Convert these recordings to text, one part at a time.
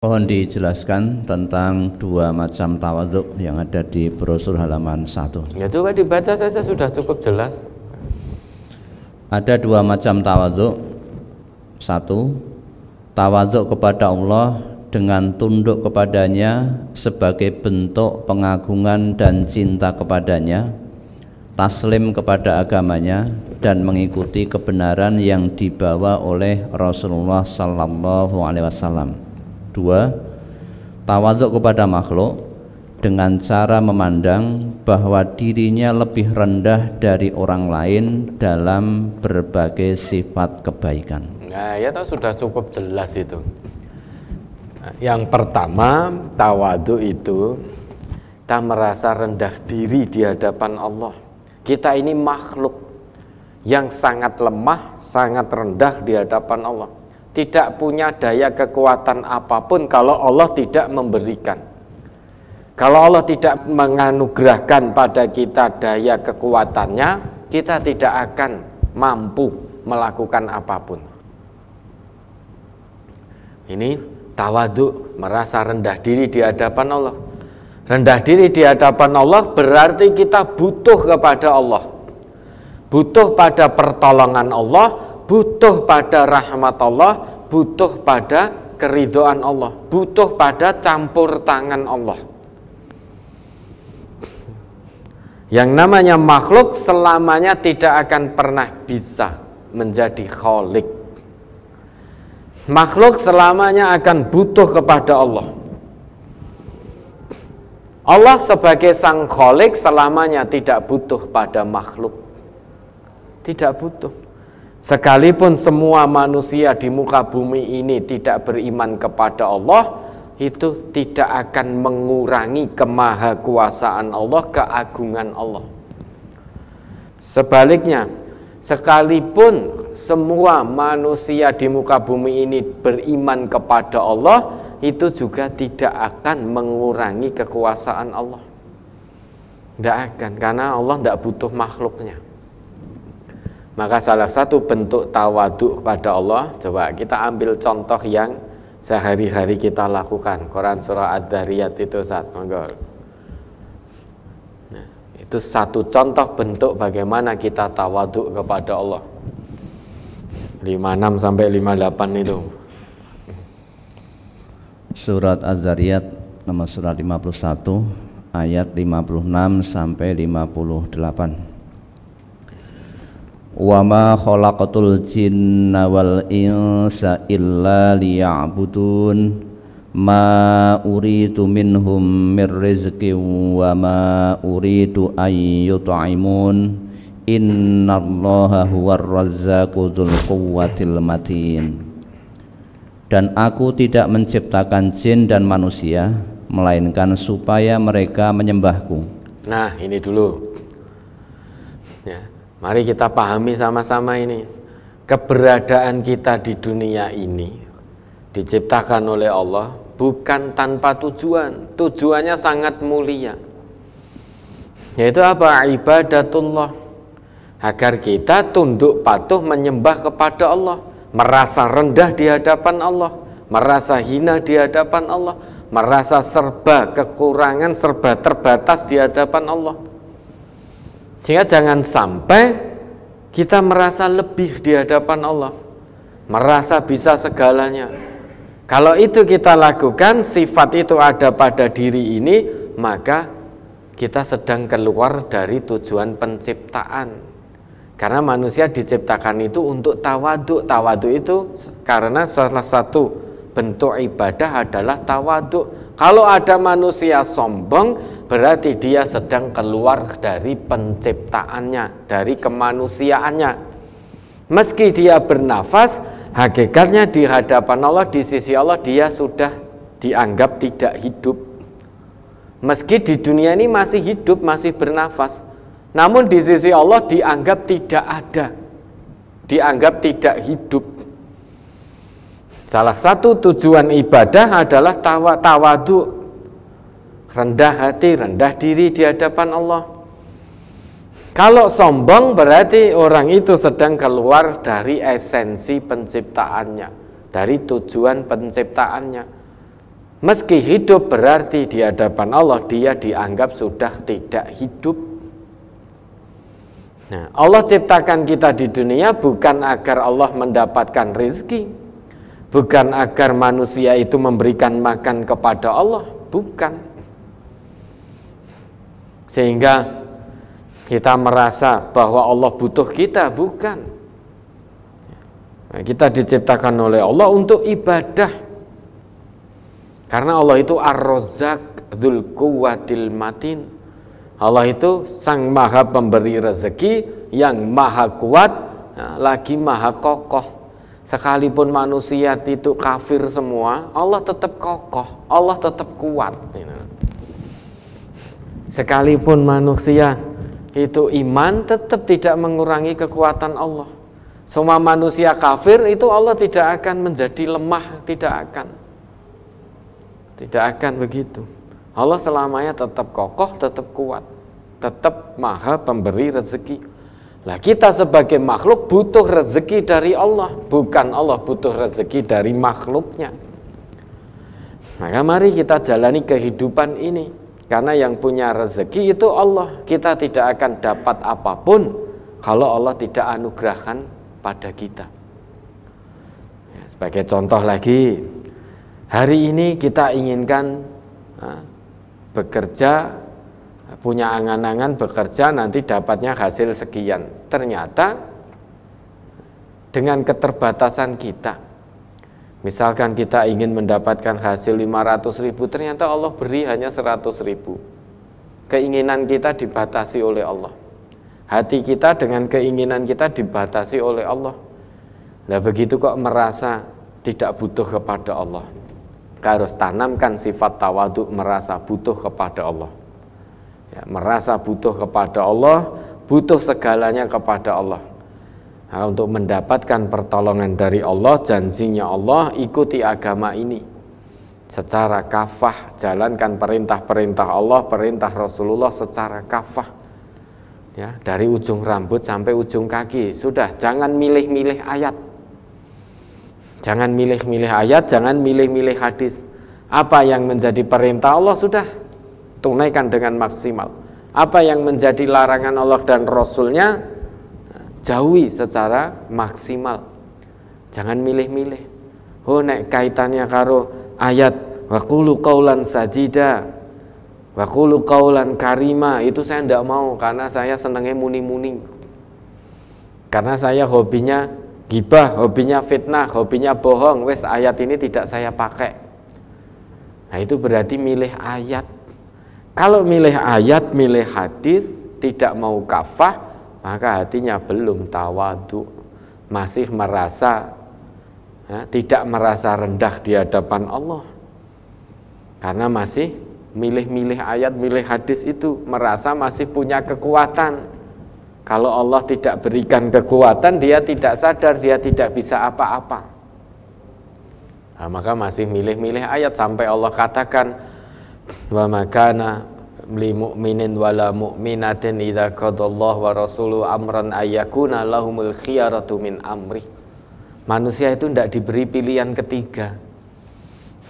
Mohon dijelaskan tentang dua macam tawaduk yang ada di brosur halaman 1. Ya coba dibaca saja, sudah cukup jelas. Ada dua macam tawaduk. Satu, tawaduk kepada Allah dengan tunduk kepadanya sebagai bentuk pengagungan dan cinta kepadanya, taslim kepada agamanya dan mengikuti kebenaran yang dibawa oleh Rasulullah sallallahu alaihi wasallam. Dua, tawaduk kepada makhluk dengan cara memandang bahwa dirinya lebih rendah dari orang lain dalam berbagai sifat kebaikan. Nah, ya tahu sudah cukup jelas itu. Nah, yang pertama, tawaduk itu kita merasa rendah diri di hadapan Allah. Kita ini makhluk yang sangat lemah, sangat rendah di hadapan Allah. Tidak punya daya kekuatan apapun kalau Allah tidak memberikan. Kalau Allah tidak menganugerahkan pada kita daya kekuatannya, kita tidak akan mampu melakukan apapun. Ini tawaduk, merasa rendah diri di hadapan Allah. Rendah diri di hadapan Allah berarti kita butuh kepada Allah, butuh pada pertolongan Allah, butuh pada rahmat Allah, butuh pada keridhaan Allah, butuh pada campur tangan Allah. Yang namanya makhluk selamanya tidak akan pernah bisa menjadi khalik. Makhluk selamanya akan butuh kepada Allah. Allah sebagai sang khalik selamanya tidak butuh pada makhluk. Tidak butuh. Sekalipun semua manusia di muka bumi ini tidak beriman kepada Allah, itu tidak akan mengurangi kemahakuasaan Allah, keagungan Allah. Sebaliknya, sekalipun semua manusia di muka bumi ini beriman kepada Allah, itu juga tidak akan mengurangi kekuasaan Allah. Tidak akan, karena Allah tidak butuh makhluknya. Maka salah satu bentuk tawaduk kepada Allah, coba kita ambil contoh yang sehari-hari kita lakukan. Quran surah Ad-Dhariyat itu monggo. Nah, itu satu contoh bentuk bagaimana kita tawaduk kepada Allah. 56 sampai 58 itu. Surat Az-Zariyat nomor surat 51 ayat 56 sampai 58. Wa ma khalaqatul jinna wal insa illa liya'budun ma uridu minhum mir rizqin wa ma uridu ay yut'imun innallaha huwar razzaqu dzul quwwatil matin. Dan aku tidak menciptakan jin dan manusia melainkan supaya mereka menyembahku. Nah, ini dulu ya. Mari kita pahami sama-sama ini. Keberadaan kita di dunia ini diciptakan oleh Allah bukan tanpa tujuan. Tujuannya sangat mulia. Yaitu apa? Ibadatullah. Agar kita tunduk patuh menyembah kepada Allah, merasa rendah di hadapan Allah, merasa hina di hadapan Allah, merasa serba kekurangan, serba terbatas di hadapan Allah. Sehingga jangan sampai kita merasa lebih di hadapan Allah, merasa bisa segalanya. Kalau itu kita lakukan, sifat itu ada pada diri ini, maka kita sedang keluar dari tujuan penciptaan. Karena manusia diciptakan itu untuk tawaduk. Tawaduk itu karena salah satu bentuk ibadah adalah tawaduk. Kalau ada manusia sombong, berarti dia sedang keluar dari penciptaannya, dari kemanusiaannya. Meski dia bernafas, hakikatnya di hadapan Allah, di sisi Allah, dia sudah dianggap tidak hidup. Meski di dunia ini masih hidup, masih bernafas, namun di sisi Allah dianggap tidak ada, dianggap tidak hidup. Salah satu tujuan ibadah adalah tawaduk, rendah hati, rendah diri di hadapan Allah. Kalau sombong berarti orang itu sedang keluar dari esensi penciptaannya, dari tujuan penciptaannya. meski hidup berarti di hadapan Allah dia dianggap sudah tidak hidup. Nah, Allah ciptakan kita di dunia bukan agar Allah mendapatkan rezeki, bukan agar manusia itu memberikan makan kepada Allah, bukan. Sehingga kita merasa bahwa Allah butuh kita, bukan. Nah, kita diciptakan oleh Allah untuk ibadah. Karena Allah itu Ar-Razzaq Dzul Quwwatil Matin. Allah itu sang maha pemberi rezeki yang maha kuat, lagi maha kokoh. Sekalipun manusia itu kafir semua, Allah tetap kokoh, Allah tetap kuat. Sekalipun manusia itu iman, tetap tidak mengurangi kekuatan Allah. Semua manusia kafir itu Allah tidak akan menjadi lemah, tidak akan begitu. Allah selamanya tetap kokoh, tetap kuat, tetap maha pemberi rezeki. Nah, kita sebagai makhluk butuh rezeki dari Allah, bukan Allah butuh rezeki dari makhluknya. Maka mari kita jalani kehidupan ini, karena yang punya rezeki itu Allah. Kita tidak akan dapat apapun kalau Allah tidak anugerahkan pada kita. Sebagai contoh lagi, hari ini kita inginkan bekerja, punya angan-angan bekerja nanti dapatnya hasil sekian. Ternyata dengan keterbatasan kita, misalkan kita ingin mendapatkan hasil 500.000, ternyata Allah beri hanya 100.000. Keinginan kita dibatasi oleh Allah. Hati kita dengan keinginan kita dibatasi oleh Allah. Nah, begitu kok merasa tidak butuh kepada Allah. Kita harus tanamkan sifat tawadhu, merasa butuh kepada Allah. Ya, merasa butuh kepada Allah, butuh segalanya kepada Allah. Nah, untuk mendapatkan pertolongan dari Allah, janjinya Allah, ikuti agama ini secara kafah, jalankan perintah-perintah Allah, perintah Rasulullah secara kafah. Ya, dari ujung rambut sampai ujung kaki. Sudah, jangan milih-milih ayat. Jangan milih-milih ayat, jangan milih-milih hadis. Apa yang menjadi perintah Allah sudah tunaikan dengan maksimal. Apa yang menjadi larangan Allah dan Rasulnya jauhi secara maksimal. Jangan milih-milih. Oh, nek kaitannya karo ayat wa qulu qaulan sadida, wa qulu qaulan karima, itu saya tidak mau karena saya senangnya muni-muni. Karena saya hobinya gibah, hobinya fitnah, hobinya bohong. Wes ayat ini tidak saya pakai. Nah, itu berarti milih ayat. Kalau milih ayat, milih hadis, tidak mau kafah, maka hatinya belum tawadhu, masih merasa tidak merasa rendah di hadapan Allah. Karena masih milih-milih ayat, milih hadis itu, merasa masih punya kekuatan. Kalau Allah tidak berikan kekuatan, dia tidak sadar, dia tidak bisa apa-apa. Nah, maka masih milih-milih ayat sampai Allah katakan, wa makana li mu'minin wala mu'minatin idza qadallahu wa rasuluhu amran ayyakuna lahumul khiyaratu min amri. Manusia itu tidak diberi pilihan ketiga.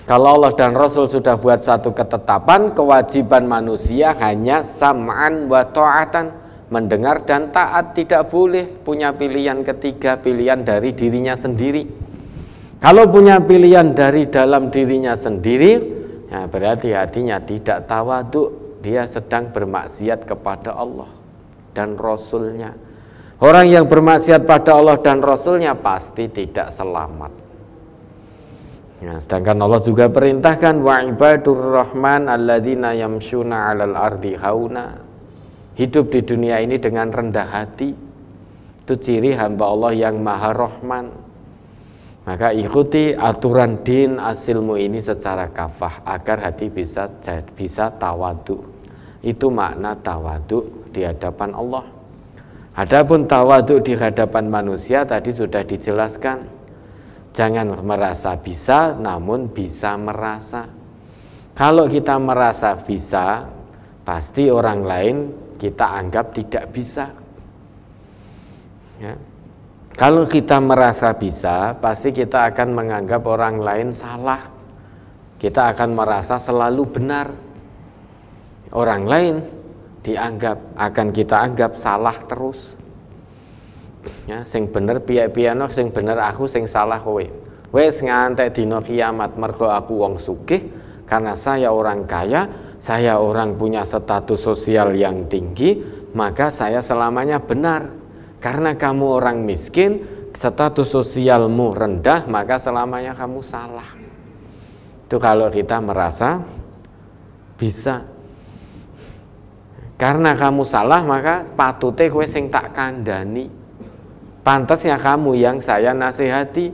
Kalau Allah dan Rasul sudah buat satu ketetapan, kewajiban manusia hanya sam'an wa ta'atan, mendengar dan taat, tidak boleh punya pilihan ketiga, pilihan dari dirinya sendiri. Kalau punya pilihan dari dalam dirinya sendiri, ya berarti hatinya tidak tawadhu, dia sedang bermaksiat kepada Allah dan Rasulnya. Orang yang bermaksiat pada Allah dan Rasulnya pasti tidak selamat. Ya, sedangkan Allah juga perintahkan wa ibadur rahman alladzina yamshuna 'alal ardi hauna. Hidup di dunia ini dengan rendah hati, itu ciri hamba Allah yang maha rahman. Maka ikuti aturan din asilmu ini secara kafah agar hati bisa tawadhu. Itu makna tawadhu di hadapan Allah. Adapun tawadhu di hadapan manusia tadi sudah dijelaskan. Jangan merasa bisa, namun bisa merasa. Kalau kita merasa bisa, pasti orang lain kita anggap tidak bisa. Ya. Kalau kita merasa bisa, pasti kita akan menganggap orang lain salah. kita akan merasa selalu benar. Orang lain akan kita anggap salah terus. Ya, sing bener piye-piyeno, sing bener aku, sing salah kowe. Wes ngantek dina kiamat mergo aku wong sugih, karena saya orang kaya, saya orang punya status sosial yang tinggi, maka saya selamanya benar. Karena kamu orang miskin, status sosialmu rendah, maka selamanya kamu salah. Itu kalau kita merasa bisa. Karena kamu salah, maka patute kowe sing tak kandhani. Pantasnya kamu yang saya nasihati.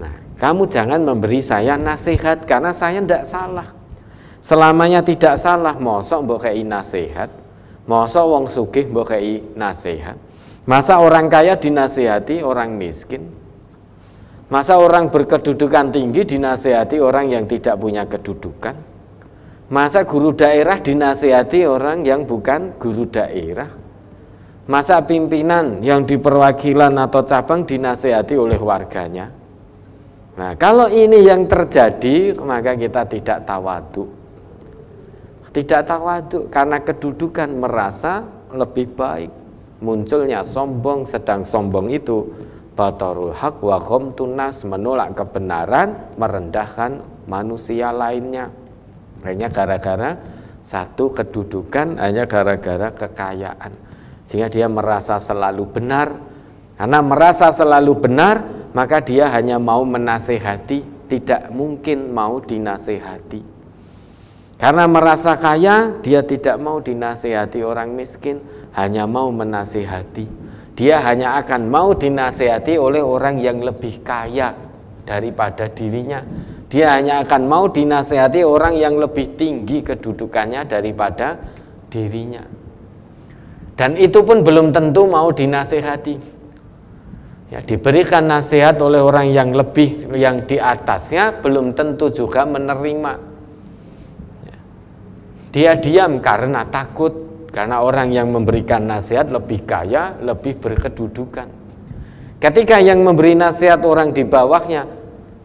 Nah, kamu jangan memberi saya nasihat karena saya tidak salah. Selamanya tidak salah. Mosok mbok kei nasihat, mosok wong sugih mbok kei nasihat. Masa orang kaya dinasihati orang miskin? Masa orang berkedudukan tinggi dinasihati orang yang tidak punya kedudukan? Masa guru daerah dinasihati orang yang bukan guru daerah? Masa pimpinan yang di perwakilan atau cabang dinasihati oleh warganya? Nah, kalau ini yang terjadi, maka kita tidak tawadhu. Tidak tawadhu karena kedudukan merasa lebih baik. Munculnya sombong, sedang sombong itu batarul haq wa ghamtun nas, menolak kebenaran, merendahkan manusia lainnya. Hanya gara-gara satu kedudukan, hanya gara-gara kekayaan. Sehingga dia merasa selalu benar. Karena merasa selalu benar, maka dia hanya mau menasehati, tidak mungkin mau dinasehati. Karena merasa kaya, dia tidak mau dinasehati orang miskin, hanya mau menasehati. Dia hanya akan mau dinasehati oleh orang yang lebih kaya daripada dirinya. Dia hanya akan mau dinasehati orang yang lebih tinggi kedudukannya daripada dirinya. Dan itu pun belum tentu mau dinasehati. Ya, diberikan nasihat oleh orang yang lebih, yang di atasnya, belum tentu juga menerima. Ya. Dia diam karena takut, karena orang yang memberikan nasihat lebih kaya, lebih berkedudukan. Ketika yang memberi nasihat orang di bawahnya,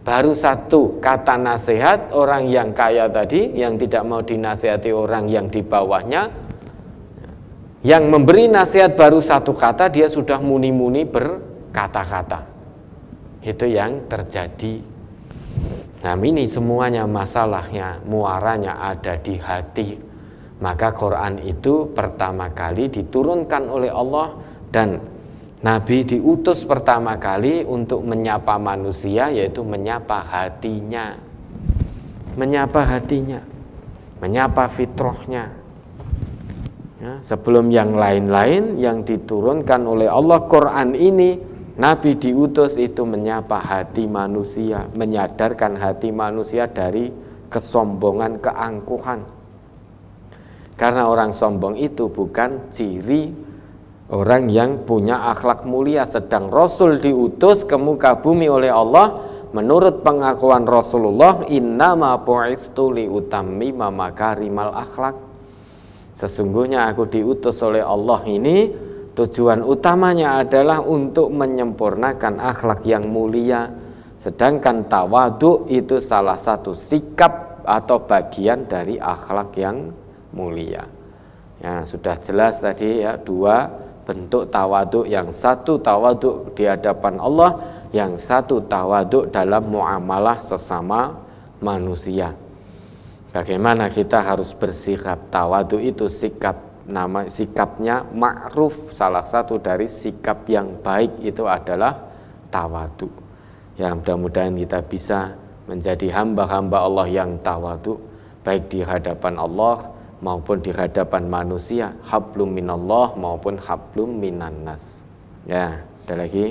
baru satu kata nasihat, orang yang kaya tadi, yang tidak mau dinasihati orang yang di bawahnya, yang memberi nasihat baru satu kata, dia sudah muni-muni berkata-kata. Itu yang terjadi. Nah, ini semuanya masalahnya, muaranya ada di hati. Maka Quran itu pertama kali diturunkan oleh Allah, dan Nabi diutus pertama kali untuk menyapa manusia, yaitu menyapa hatinya. Menyapa hatinya, menyapa fitrahnya. Ya, sebelum yang lain-lain yang diturunkan oleh Allah, Quran ini, Nabi diutus itu menyapa hati manusia, menyadarkan hati manusia dari kesombongan, keangkuhan. Karena orang sombong itu bukan ciri orang yang punya akhlak mulia. Sedang Rasul diutus ke muka bumi oleh Allah, menurut pengakuan Rasulullah, innama bu'istu liutammima makarimal akhlak. Sesungguhnya aku diutus oleh Allah ini, tujuan utamanya adalah untuk menyempurnakan akhlak yang mulia. Sedangkan tawadhu itu salah satu sikap atau bagian dari akhlak yang mulia. Ya, sudah jelas tadi ya, dua bentuk tawadhu. Yang satu tawadhu di hadapan Allah, yang satu tawadhu dalam muamalah sesama manusia. Bagaimana kita harus bersikap. Tawadhu itu sikapnya ma'ruf. Salah satu dari sikap yang baik itu adalah tawadhu. Ya, mudah-mudahan kita bisa menjadi hamba-hamba Allah yang tawadhu, baik di hadapan Allah maupun di hadapan manusia, hablum minallah maupun hablum minannas. Ya, ada lagi.